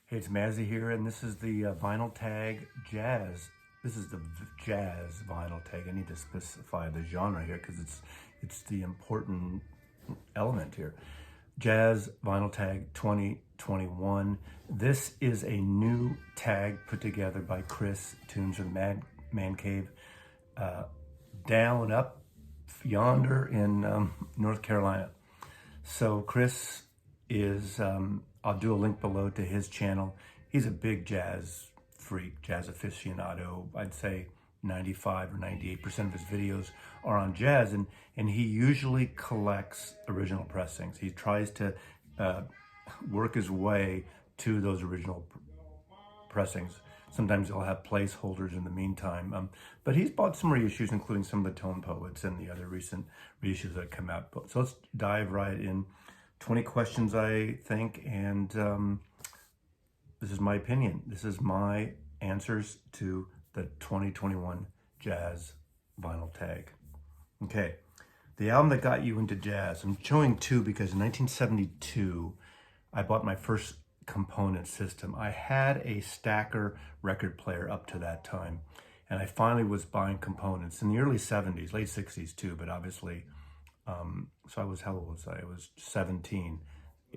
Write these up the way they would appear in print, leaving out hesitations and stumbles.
Hey, it's Mazzy here, and this is the vinyl tag jazz. This is the jazz vinyl tag. I need to specify the genre here because it's the important element here. Jazz vinyl tag 2021. This is a new tag put together by Chris Tunes of Man Cave, down up yonder in North Carolina. So Chris is, I'll do a link below to his channel. He's a big jazz freak, jazz aficionado. I'd say 95 or 98% of his videos are on jazz, and he usually collects original pressings. He tries to work his way to those original pressings. Sometimes he'll have placeholders in the meantime. But he's bought some reissues, including some of the Tone Poets and the other recent reissues that come out. So let's dive right in. 20 questions, I think, and this is my opinion. This is my answers to the 2021 jazz vinyl tag. Okay, the album that got you into jazz. I'm showing two because in 1972, I bought my first component system. I had a Stacker record player up to that time, and I finally was buying components in the early 70s, late 60s too, but obviously, so I was, how old was I? I was 17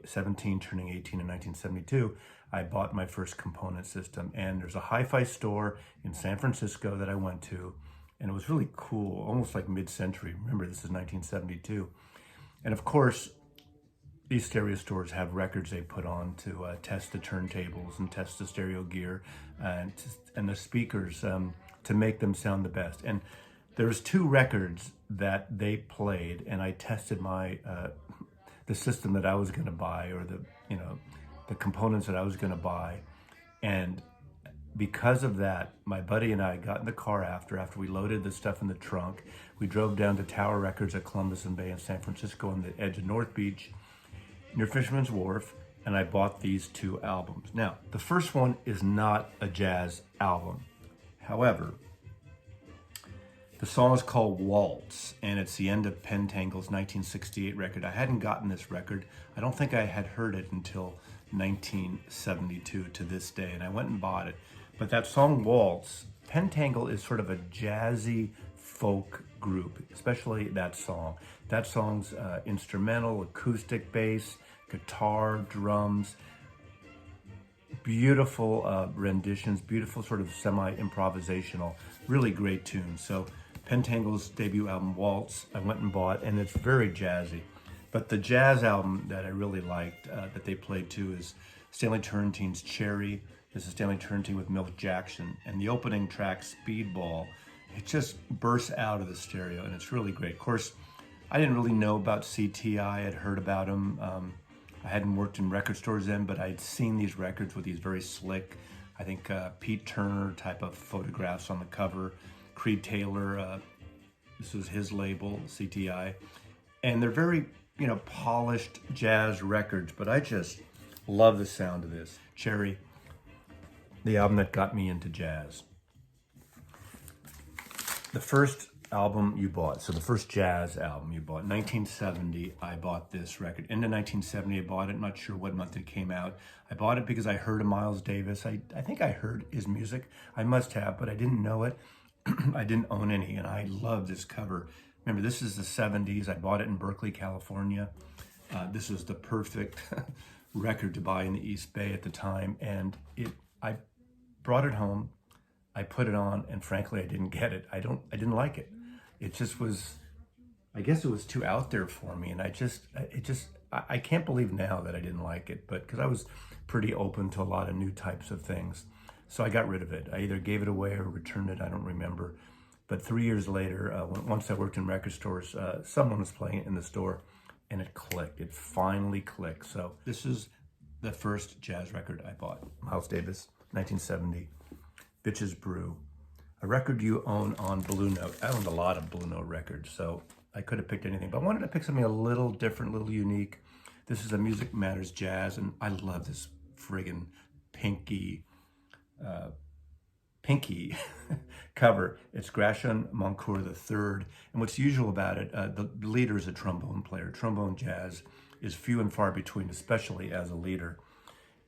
turning 18 in 1972. I bought my first component system, and there's a hi-fi store in San Francisco that I went to, and it was really cool, almost like mid-century. Remember, this is 1972. And of course, these stereo stores have records they put on to test the turntables and test the stereo gear and the speakers to make them sound the best. And there's two records that they played, and I tested my the system that I was going to buy, or the components that I was going to buy. And because of that, my buddy and I got in the car after we loaded the stuff in the trunk. We drove down to Tower Records at Columbus and Bay in San Francisco on the edge of North Beach near Fisherman's Wharf, and I bought these two albums. Now, the first one is not a jazz album. However, the song is called Waltz, and it's the end of Pentangle's 1968 record. I hadn't gotten this record. I don't think I had heard it until 1972 to this day, and I went and bought it. But that song Waltz, Pentangle is sort of a jazzy folk group, especially that song. That song's instrumental, acoustic bass, guitar, drums, beautiful renditions, beautiful sort of semi-improvisational, really great tunes. So Pentangle's debut album, Waltz, I went and bought, and it's very jazzy. But the jazz album that I really liked that they played too is Stanley Turrentine's Cherry. This is Stanley Turrentine with Milt Jackson, and the opening track, Speedball, it just bursts out of the stereo, and it's really great. Of course, I didn't really know about CTI. I had heard about them. I hadn't worked in record stores then, but I'd seen these records with these very slick, I think Pete Turner type of photographs on the cover. Creed Taylor, this was his label, CTI. And they're very, polished jazz records, but I just love the sound of this. Cherry, the album that got me into jazz. The first album you bought, so the first jazz album you bought, 1970, I bought this record. Into 1970, I bought it. I'm not sure what month it came out. I bought it because I heard of Miles Davis. I think I heard his music. I must have, but I didn't know it. I didn't own any, and I love this cover. Remember, this is the 70s. I bought it in Berkeley, California. This was the perfect record to buy in the East Bay at the time, and I brought it home. I put it on, and frankly, I didn't get it. I didn't like it. It just was, I guess it was too out there for me, and I can't believe now that I didn't like it, but because I was pretty open to a lot of new types of things. So I got rid of it. I either gave it away or returned it, I don't remember. But 3 years later, once I worked in record stores, someone was playing it in the store, and it clicked. It finally clicked. So this is the first jazz record I bought. Miles Davis, 1970, Bitches Brew. A record you own on Blue Note. I owned a lot of Blue Note records, so I could have picked anything, but I wanted to pick something a little different, a little unique. This is a Music Matters Jazz, and I love this friggin' pinky cover. It's Gratian Moncour III, and what's usual about it, the leader is a trombone player. Trombone jazz is few and far between, especially as a leader.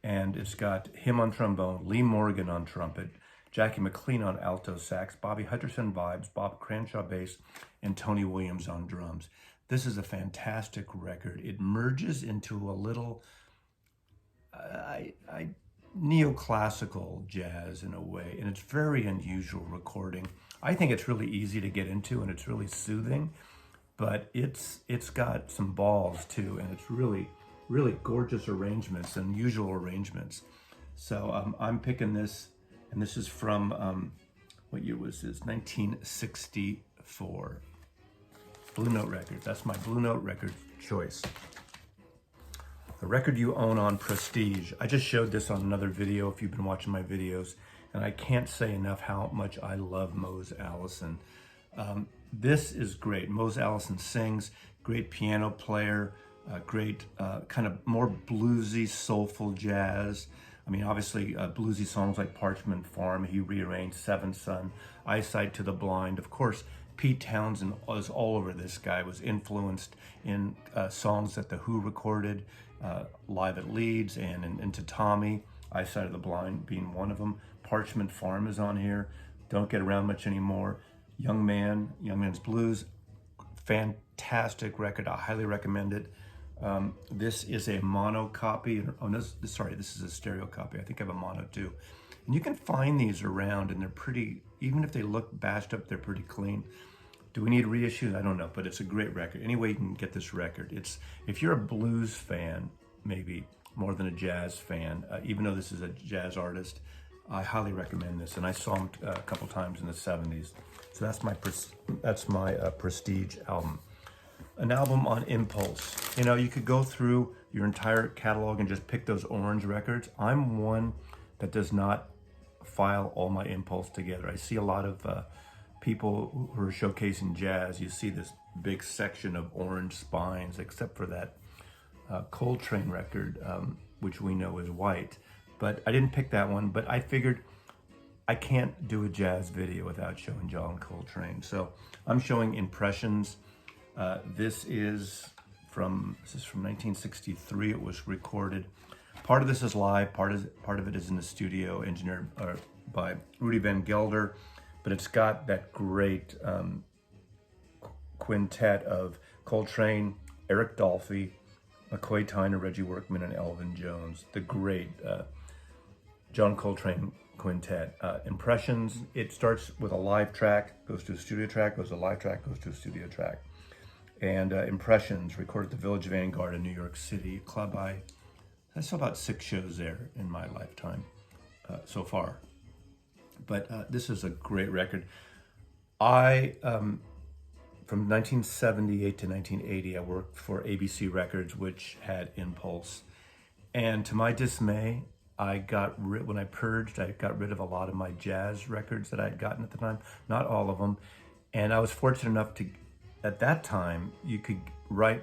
And it's got him on trombone, Lee Morgan on trumpet, Jackie McLean on alto sax, Bobby Hutcherson vibes, Bob Cranshaw bass, and Tony Williams on drums. This is a fantastic record. It merges into a little neoclassical jazz in a way, and it's very unusual recording. I think it's really easy to get into, and it's really soothing, but it's got some balls too, and it's really gorgeous arrangements, unusual arrangements. So I'm picking this, and this is from what year was this? 1964. Blue Note Records. That's my Blue Note record choice. The record you own on Prestige. I just showed this on another video if you've been watching my videos, and I can't say enough how much I love Mose Allison. This is great. Mose Allison sings, great piano player, great kind of more bluesy, soulful jazz. I mean, obviously bluesy songs like Parchment Farm, he rearranged Seventh Son, Eyesight to the Blind. Of course, Pete Townsend was all over this guy, was influenced in songs that The Who recorded, live at Leeds and into Tommy, Eyesight of the Blind being one of them. Parchment Farm is on here. Don't Get Around Much Anymore. Young Man's Blues. Fantastic record. I highly recommend it. This is a mono copy. Oh, no, sorry, this is a stereo copy. I think I have a mono too. And you can find these around, and they're pretty, even if they look bashed up, they're pretty clean. Do we need reissues? I don't know, but it's a great record. Any way you can get this record. It's, if you're a blues fan, maybe more than a jazz fan, even though this is a jazz artist, I highly recommend this. And I saw him a couple times in the 70s. So that's my Prestige album. An album on impulse. You know, you could go through your entire catalog and just pick those orange records. I'm one that does not file all my impulse together. I see a lot of people who are showcasing jazz. You see this big section of orange spines, except for that Coltrane record, which we know is white. But I didn't pick that one, but I figured I can't do a jazz video without showing John Coltrane. So I'm showing Impressions. This is from 1963. It was recorded. Part of this is live, part of it is in the studio, engineered by Rudy Van Gelder, but it's got that great quintet of Coltrane, Eric Dolphy, McCoy Tyner, Reggie Workman, and Elvin Jones. The great John Coltrane quintet. Impressions, it starts with a live track, goes to a studio track, goes to a live track, goes to a studio track. And Impressions, recorded at the Village Vanguard in New York City, club. I saw about 6 shows there in my lifetime so far. But this is a great record. From 1978 to 1980, I worked for ABC Records, which had Impulse. And to my dismay, when I purged, I got rid of a lot of my jazz records that I had gotten at the time, not all of them. And I was fortunate enough to, at that time, you could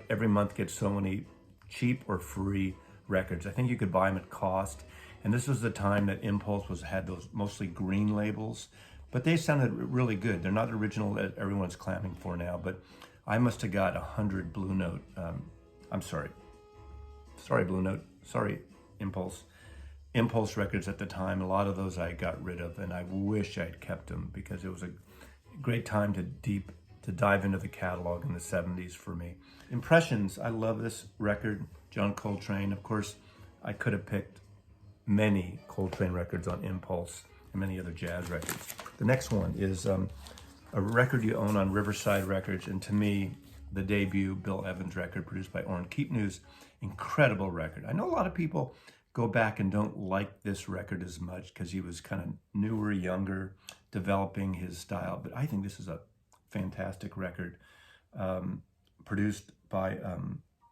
every month get so many cheap or free records. I think you could buy them at cost. And this was the time that Impulse had those mostly green labels, but they sounded really good. They're not the original that everyone's clamming for now, but I must have got 100 Blue Note, Blue Note, Impulse records at the time. A lot of those I got rid of, and I wish I'd kept them because it was a great time to dive into the catalog in the 70s for me. Impressions, I love this record. John Coltrane, of course, I could have picked many Coltrane records on Impulse and many other jazz records. The next one is a record you own on Riverside Records, and to me, the debut Bill Evans record produced by Orrin Keepnews. Incredible record. I know a lot of people go back and don't like this record as much because he was kind of newer, younger, developing his style, but I think this is a fantastic record produced by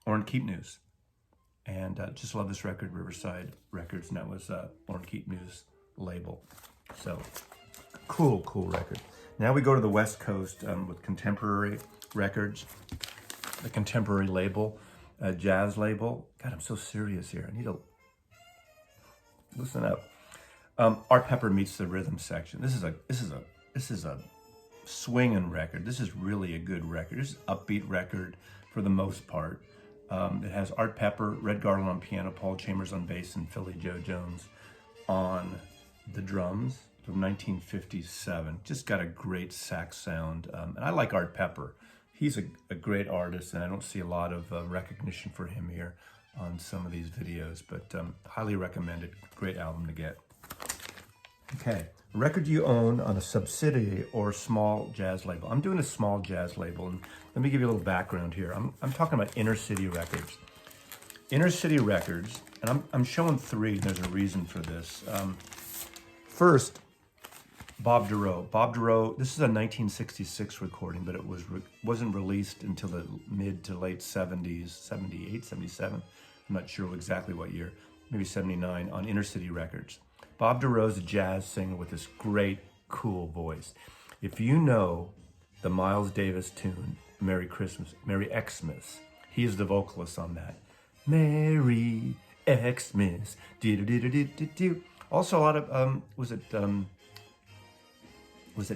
Orrin Keepnews. And just love this record, Riverside Records, and that was Orrin Keepnews label. So cool record. Now we go to the West Coast with Contemporary Records, the Contemporary label, jazz label. God, I'm so serious here. I need to listen up. Art Pepper Meets the Rhythm section. This is a swinging record. This is really a good record. This is an upbeat record for the most part. It has Art Pepper, Red Garland on piano, Paul Chambers on bass, and Philly Joe Jones on the drums from 1957. Just got a great sax sound. And I like Art Pepper. He's a great artist, and I don't see a lot of recognition for him here on some of these videos, but highly recommended. Great album to get. Okay, a record you own on a subsidiary or small jazz label. I'm doing a small jazz label, and let me give you a little background here. I'm talking about Inner City Records. Inner City Records, and I'm showing three, and there's a reason for this. First, Bob Dorough. Bob Dorough, this is a 1966 recording, but it wasn't released until the mid to late 70s, 78, 77. I'm not sure exactly what year, maybe 79, on Inner City Records. Bob Doroug's a jazz singer with this great, cool voice. If you know the Miles Davis tune, Merry Christmas, Merry Xmas, he is the vocalist on that. Merry Xmas, do-do-do-do-do-do. Also a lot of, was it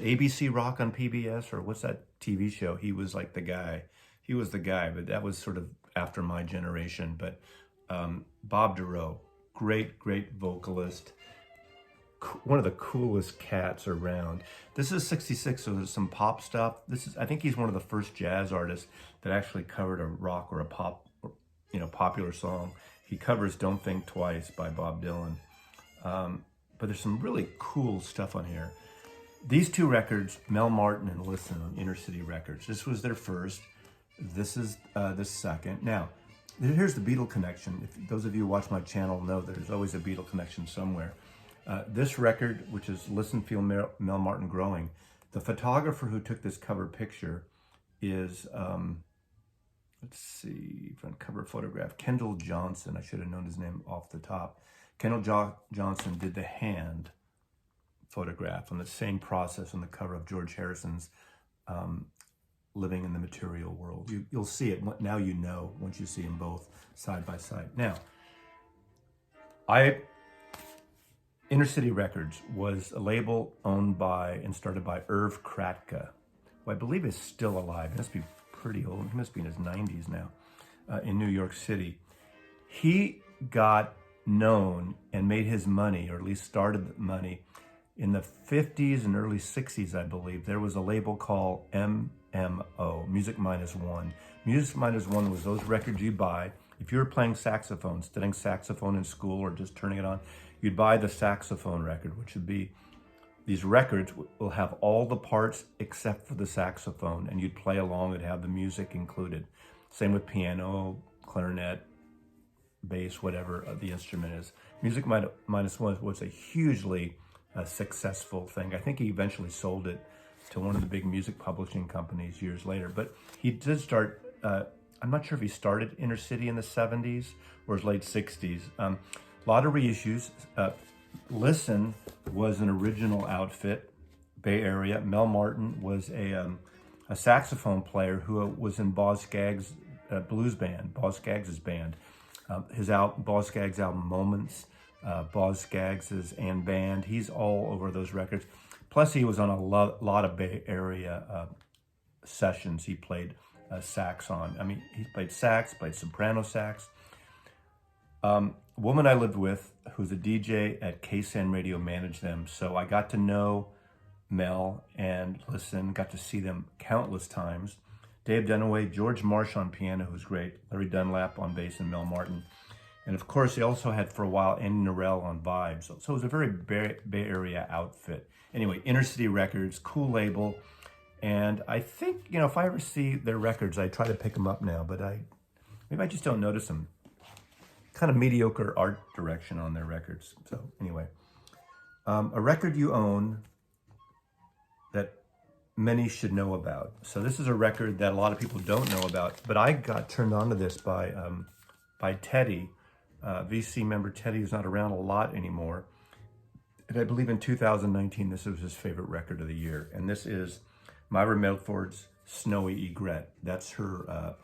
ABC Rock on PBS, or what's that TV show? He was like the guy. He was the guy, but that was sort of after my generation. But Bob Dorough, great vocalist. One of the coolest cats around. This is 66, so there's some pop stuff. I think he's one of the first jazz artists that actually covered a rock or a pop, popular song. He covers Don't Think Twice by Bob Dylan. But there's some really cool stuff on here. These two records, Mel Martin and Listen on Inner City Records. This was their first. This is the second. Now, here's the Beatle connection. If those of you who watch my channel know that there's always a Beatle connection somewhere. This record, which is Listen, Feel Mel Martin Growing, the photographer who took this cover picture is, let's see, front cover photograph, Kendall Johnson. I should have known his name off the top. Kendall Johnson did the hand photograph on the same process on the cover of George Harrison's Living in the Material World. You'll see it, now you know, once you see them both side by side. Now, Inner City Records was a label owned by and started by Irv Kratka, who I believe is still alive. He must be pretty old. He must be in his 90s now, in New York City. He got known and made his money, or at least started money, in the 50s and early 60s, I believe. There was a label called MMO, Music Minus One. Music Minus One was those records you buy. If you were playing saxophone, studying saxophone in school or just turning it on, you'd buy the saxophone record, which would be, these records will have all the parts except for the saxophone, and you'd play along and have the music included. Same with piano, clarinet, bass, whatever the instrument is. Music Minus One was a hugely successful thing. I think he eventually sold it to one of the big music publishing companies years later. But he did start, I'm not sure if he started Inner City in the 70s or his late 60s. A lot of reissues. Listen was an original outfit, Bay Area. Mel Martin was a saxophone player who was in Boz Scaggs' blues band, Boz Scaggs' band. Boz Scaggs' album Moments, Boz Scaggs' and band. He's all over those records. Plus, he was on a lot of Bay Area sessions. He played sax on. I mean, he played sax, played soprano sax. Woman I lived with, who's a DJ at KSAN Radio, managed them. So I got to know Mel and Listen, got to see them countless times. Dave Dunaway, George Marsh on piano, who's great. Larry Dunlap on bass, and Mel Martin. And of course, they also had for a while Andy Narell on vibes. So it was a very Bay Area outfit. Anyway, Inner City Records, cool label. And I think, if I ever see their records, I try to pick them up now, but maybe I just don't notice them. Kind of mediocre art direction on their records. So anyway, a record you own that many should know about. So this is a record that a lot of people don't know about, but I got turned on to this by Teddy, VC member Teddy, who's not around a lot anymore. And I believe in 2019, this was his favorite record of the year. And this is Myra Milford's Snowy Egret. That's her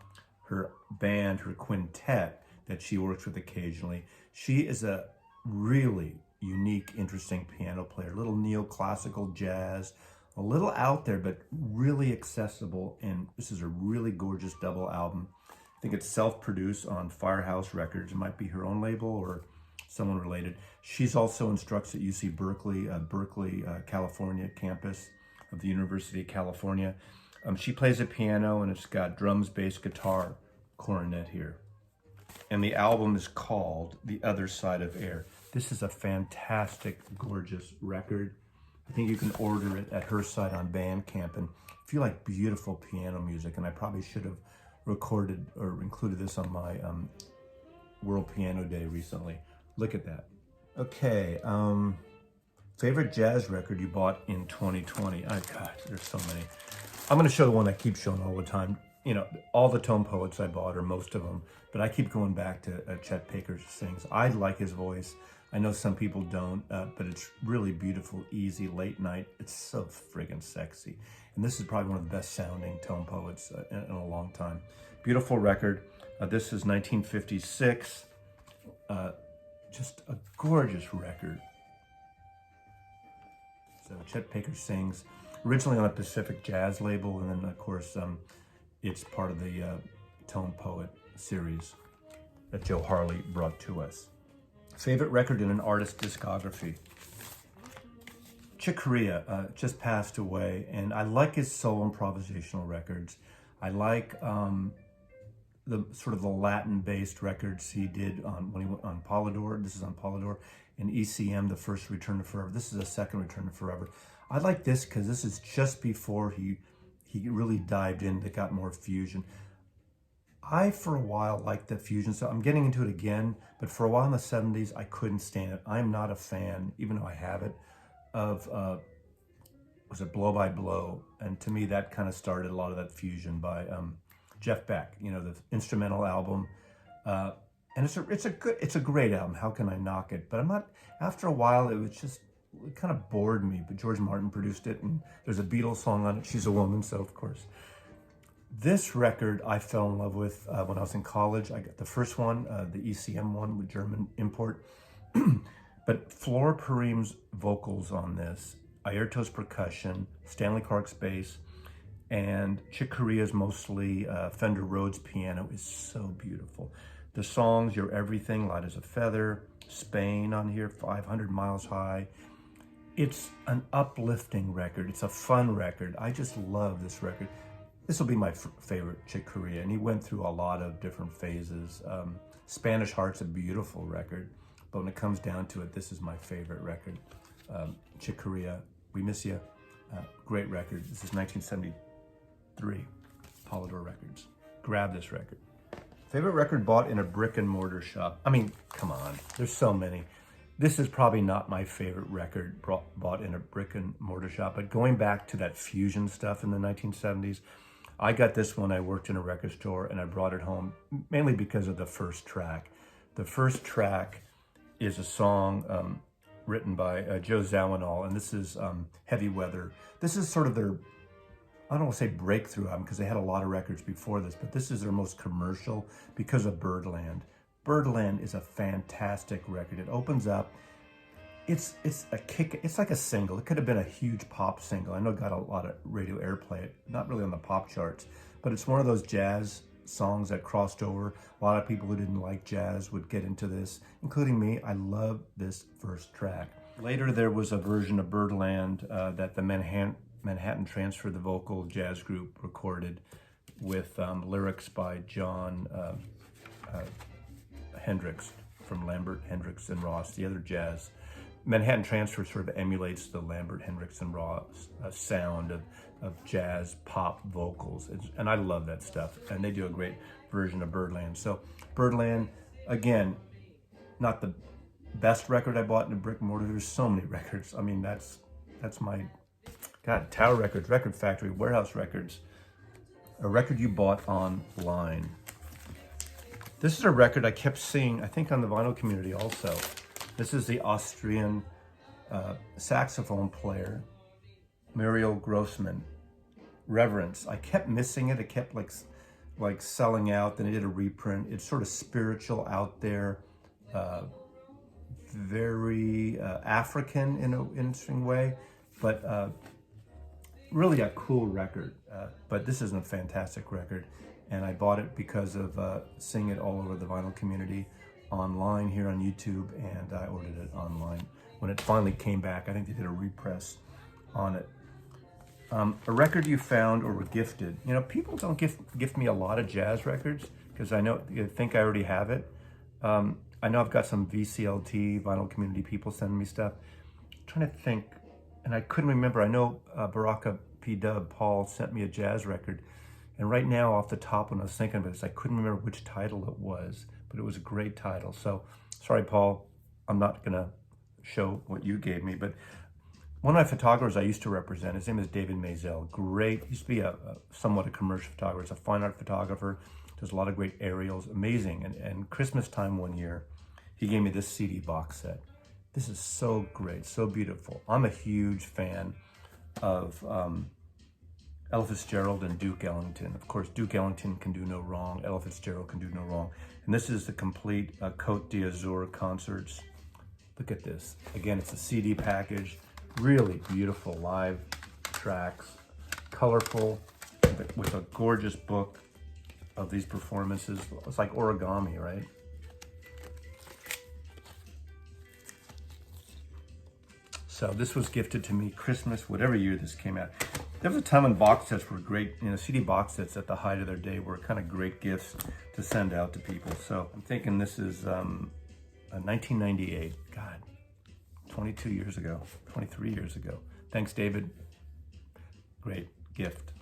band, her quintet that she works with occasionally. She is a really unique, interesting piano player, a little neoclassical jazz, a little out there, but really accessible. And this is a really gorgeous double album. I think it's self-produced on Firehouse Records. It might be her own label or someone related. She's also instructs at UC Berkeley, California campus of the University of California. She plays a piano, and it's got drums, bass, guitar, cornet here. And the album is called The Other Side of Air. This is a fantastic, gorgeous record. I think you can order it at her site on Bandcamp. And if you like beautiful piano music, and I probably should have recorded or included this on my World Piano Day recently. Look at that. Okay, favorite jazz record you bought in 2020? Oh God, there's so many. I'm gonna show the one I keep showing all the time. You know, all the Tone Poets I bought, or most of them, but I keep going back to Chet Baker Sings. I like his voice. I know some people don't, but it's really beautiful, easy, late night. It's so friggin' sexy. And this is probably one of the best sounding Tone Poets in a long time. Beautiful record. This is 1956. Just a gorgeous record. So Chet Baker Sings, originally on a Pacific Jazz label, and then of course it's part of the Tone Poet series that Joe Harley brought to us. Favorite record in an artist's discography? Chick Corea just passed away, and I like his solo improvisational records. I like the sort of the Latin-based records he did when he went on Polydor. This is on Polydor. And ECM, the first Return to Forever. This is the second Return to Forever. I like this because this is just before he really dived in. It got more fusion. I, for a while, liked the fusion, so I'm getting into it again, but for a while in the 70s, I couldn't stand it. I'm not a fan, even though I have it, of, was it Blow by Blow? And to me, that kind of started a lot of that fusion by Jeff Beck, you know, the instrumental album. And it's a great album. How can I knock it? But I'm not, after a while, it kind of bored me, but George Martin produced it, and there's a Beatles song on it. She's a woman, so of course. This record I fell in love with when I was in college. I got the first one, the ECM one with German import. But Flora Purim's vocals on this, Airto's percussion, Stanley Clark's bass, and Chick Corea's mostly Fender Rhodes piano is so beautiful. The songs, You're Everything, Light as a Feather, Spain on here, 500 Miles High. It's an uplifting record. It's a fun record. I just love this record. This will be my favorite Chick Corea, and he went through a lot of different phases. Spanish Heart's a beautiful record, but when it comes down to it, this is my favorite record. Chick Corea, We Miss You, great record. This is 1973, Polydor Records. Grab this record. Favorite record bought in a brick and mortar shop? I mean, come on, there's so many. This is probably not my favorite record bought in a brick and mortar shop, but going back to that fusion stuff in the 1970s, I got this when I worked in a record store, and I brought it home mainly because of the first track. The first track is a song written by Joe Zawinul, and this is Heavy Weather. This is sort of their, I don't want to say breakthrough album because they had a lot of records before this, but this is their most commercial because of Birdland. Birdland is a fantastic record. It opens up. It's a kick. It's like a single. It could have been a huge pop single. I know it got a lot of radio airplay, not really on the pop charts, but it's one of those jazz songs that crossed over. A lot of people who didn't like jazz would get into this, including me. I love this first track. Later, there was a version of Birdland that the Manhattan Transfer, the vocal jazz group, recorded with lyrics by John Hendricks from Lambert, Hendricks, and Ross, the other jazz. Manhattan Transfer sort of emulates the Lambert, Hendricks, and Ross sound of jazz pop vocals. And I love that stuff. And they do a great version of Birdland. So Birdland, again, not the best record I bought in a brick and mortar. There's so many records. I mean, that's my, God, Tower Records, Record Factory, Warehouse Records. A record you bought online. This is a record I kept seeing, I think, on the vinyl community also. This is the Austrian saxophone player, Muriel Grossman, Reverence. I kept missing it. It kept like selling out. Then I did a reprint. It's sort of spiritual, out there, very African in an interesting way, but really a cool record. But this isn't a fantastic record. and I bought it because of seeing it all over the vinyl community online here on YouTube, and I ordered it online. When it finally came back, I think they did a repress on it. A record you found or were gifted. You know, people don't gift me a lot of jazz records because I think I already have it. I know I've got some VCLT, vinyl community people sending me stuff. I'm trying to think, and I couldn't remember. I know Baraka P. Dub, Paul, sent me a jazz record. And right now, off the top, when I was thinking of this, I couldn't remember which title it was, but it was a great title. So, sorry, Paul, I'm not gonna show what you gave me, but one of my photographers I used to represent, his name is David Maisel. Great, used to be somewhat a commercial photographer. He's a fine art photographer, does a lot of great aerials, amazing. And Christmas time one year, he gave me this CD box set. This is so great, so beautiful. I'm a huge fan of Ella Fitzgerald and Duke Ellington. Of course, Duke Ellington can do no wrong. Ella Fitzgerald can do no wrong. And this is the complete Côte d'Azur concerts. Look at this. Again, it's a CD package. Really beautiful live tracks. Colorful, with a gorgeous book of these performances. It's like origami, right? So this was gifted to me Christmas, whatever year this came out. There was a time when box sets were great, you know, CD box sets at the height of their day were kind of great gifts to send out to people. So I'm thinking this is 1998. God, 22 years ago, 23 years ago. Thanks, David. Great gift.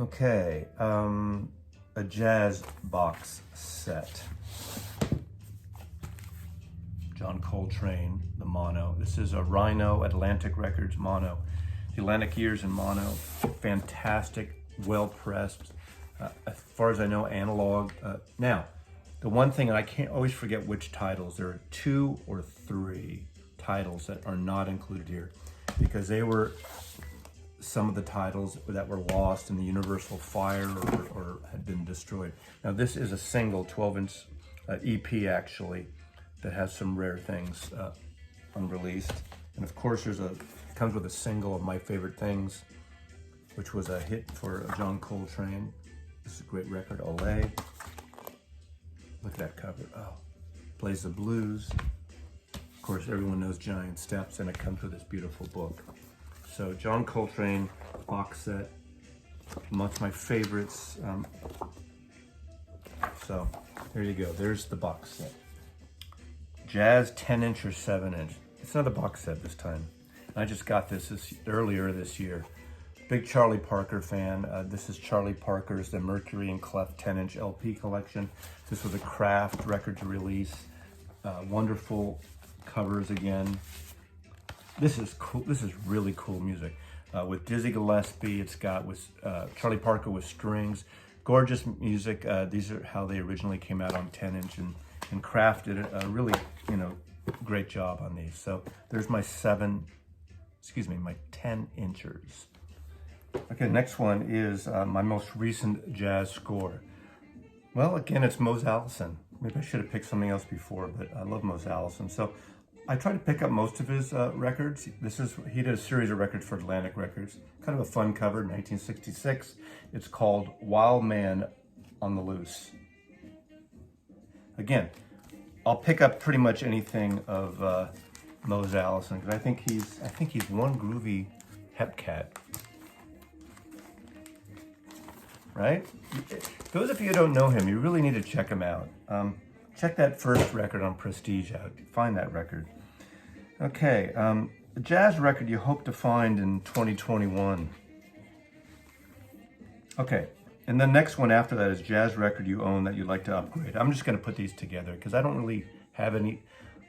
Okay, a jazz box set. John Coltrane, the mono. This is a Rhino Atlantic Records mono. The Atlantic years in mono, fantastic, well pressed. As far as I know, analog. Now, the one thing, and I can't always forget which titles, there are 2 or 3 titles that are not included here because they were some of the titles that were lost in the universal fire or had been destroyed. Now this is a single 12-inch EP actually that has some rare things unreleased. And of course it comes with a single of My Favorite Things, which was a hit for John Coltrane. This is a great record, Olé. Look at that cover, oh. Plays the blues. Of course, everyone knows Giant Steps, and it comes with this beautiful book. So John Coltrane box set, amongst my favorites. So there you go, there's the box set. Jazz 10-inch or 7-inch. It's not a box set this time. I just got this earlier this year. Big Charlie Parker fan. This is Charlie Parker's The Mercury and Clef 10-inch LP collection. This was a Kraft record release. Wonderful covers again. This is cool. This is really cool music. With Dizzy Gillespie, it's got with Charlie Parker with strings. Gorgeous music. These are how they originally came out on 10-inch, and Kraft did a really, great job on these. So there's my 10-inchers. Okay, next one is my most recent jazz score. Well, again, it's Mose Allison. Maybe I should have picked something else before, but I love Mose Allison. So I tried to pick up most of his records. He did a series of records for Atlantic Records. Kind of a fun cover, 1966. It's called Wild Man on the Loose. Again, I'll pick up pretty much anything of Mose Allison because I think he's one groovy hepcat. Right? Those of you who don't know him, you really need to check him out. Check that first record on Prestige out. Find that record. Okay, a jazz record you hope to find in 2021. Okay, and the next one after that is jazz record you own that you'd like to upgrade. I'm just going to put these together because I don't really have any.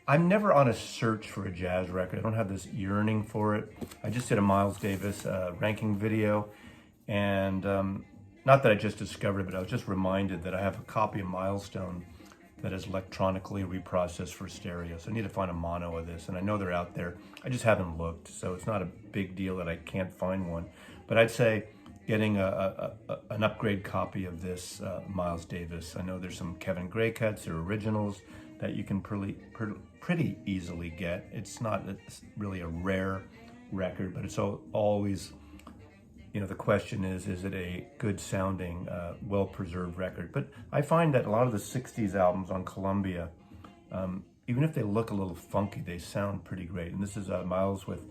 I'm never on a search for a jazz record. I don't have this yearning for it. I just did a Miles Davis ranking video, and not that I just discovered it, but I was just reminded that I have a copy of Milestone that is electronically reprocessed for stereo. So I need to find a mono of this, and I know they're out there. I just haven't looked, so it's not a big deal that I can't find one. But I'd say getting an upgrade copy of this Miles Davis. I know there's some Kevin Gray cuts or originals that you can pretty easily get. It's not really a rare record, but it's always you know, the question is it a good sounding, well-preserved record? But I find that a lot of the 60s albums on Columbia, even if they look a little funky, they sound pretty great. And this is Miles with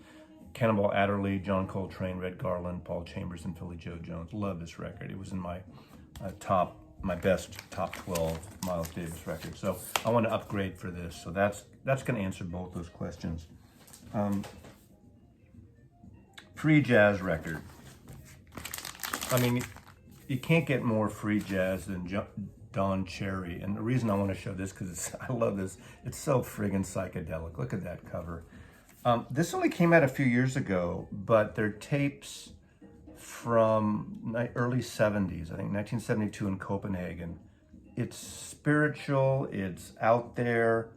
Cannonball Adderley, John Coltrane, Red Garland, Paul Chambers, and Philly Joe Jones. Love this record. It was in my my best top 12 Miles Davis records. So I want to upgrade for this. So that's going to answer both those questions. Free jazz record. I mean, you can't get more free jazz than Don Cherry. And the reason I want to show this, because I love this, it's so friggin' psychedelic. Look at that cover. This only came out a few years ago, but they're tapes from early 70s, I think 1972 in Copenhagen. It's spiritual, it's out there.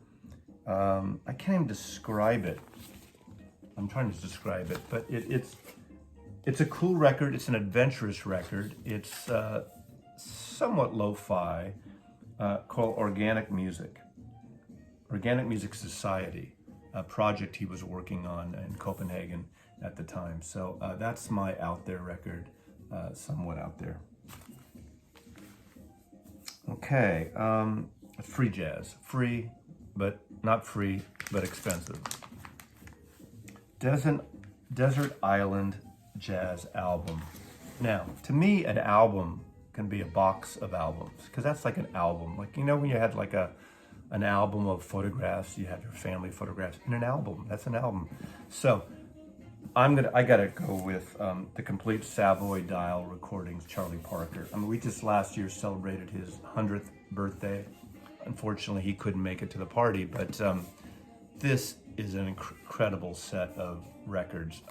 I can't even describe it. I'm trying to describe it, but it's a cool record. It's an adventurous record. It's somewhat lo-fi, called Organic Music Society, a project he was working on in Copenhagen at the time. So that's my out there record, somewhat out there. Okay, free jazz. Free, but not free, but expensive. Desert Island Jazz album. Now, to me, an album can be a box of albums, because that's like an album. Like, you know, when you had like an album of photographs, you had your family photographs, and an album, that's an album. So I gotta go with the complete Savoy Dial recordings, Charlie Parker. I mean, we just last year celebrated his 100th birthday. Unfortunately, he couldn't make it to the party, but this is an incredible set of records.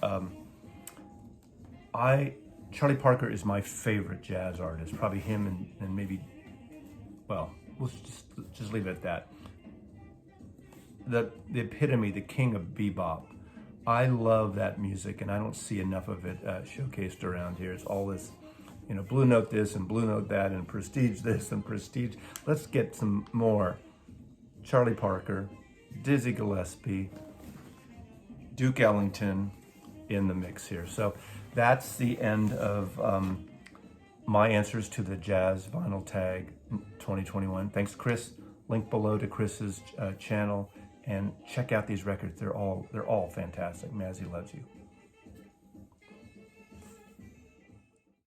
Charlie Parker is my favorite jazz artist, probably him and maybe, well, we'll just leave it at that. The epitome, the king of bebop. I love that music, and I don't see enough of it showcased around here. It's all this, you know, Blue Note this and Blue Note that and Prestige this and Prestige. Let's get some more Charlie Parker, Dizzy Gillespie, Duke Ellington in the mix here. So that's the end of my answers to the Jazz Vinyl Tag 2021. Thanks, Chris. Link below to Chris's channel, and check out these records. They're all fantastic. Mazzy loves you.